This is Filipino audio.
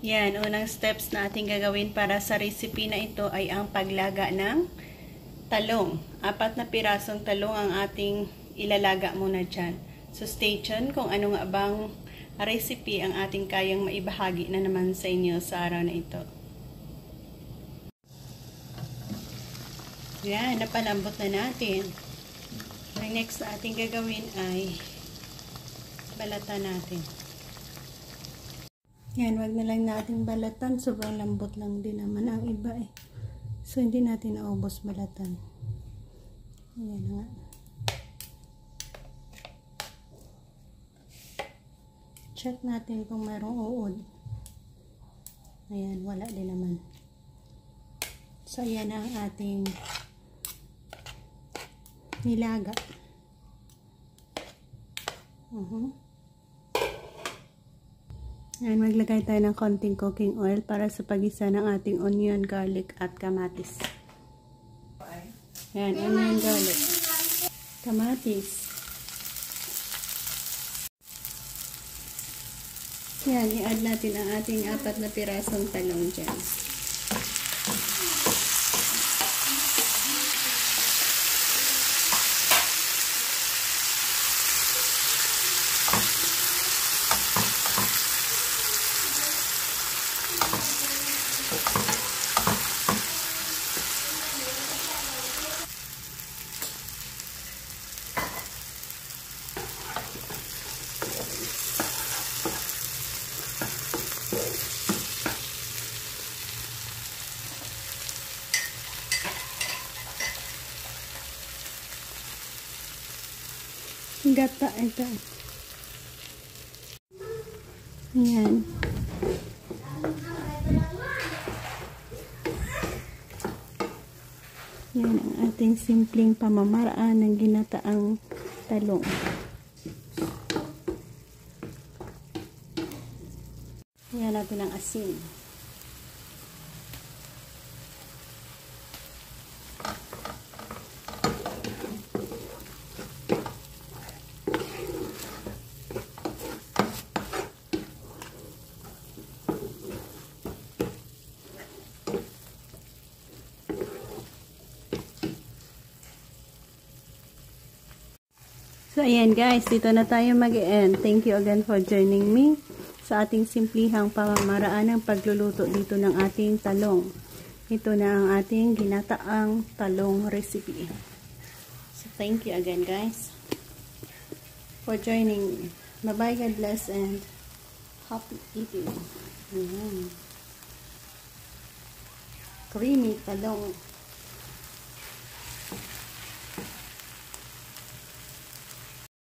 Yan, unang steps na ating gagawin para sa recipe na ito ay ang paglaga ng talong. 4 na pirasong talong ang ating ilalaga muna dyan. So stay tuned kung ano nga bang recipe ang ating kayang maibahagi na naman sa inyo sa araw na ito. Yan, napalambot na natin. Ang next na ating gagawin ay balatan natin. Yan, wag na lang natin balatan. Sobrang lambot lang din naman ang iba eh. So, hindi natin naubos balatan. Ayan nga. Check natin kung mayroong uod. Ayan, wala din naman. So, ayan ang ating nilaga. Ayan, maglagay tayo ng konting cooking oil para sa pagisa ng ating onion, garlic, at kamatis. Ayan, onion, garlic, kamatis. Ayan, i-add natin ang ating 4 na pirasong talong dyan. Gata ito. Ayan. Yan ang ating simpleng pamamaraan ng ginataang talong. Yan natin ang asin. So, ayan guys, dito na tayo mag-end. Thank you again for joining me sa ating simplihang pamamaraan ng pagluluto dito ng ating talong. Ito na ang ating ginataang talong recipe. So, thank you again guys for joining me. Bye-bye, God bless, and happy eating. Ayan. Creamy talong.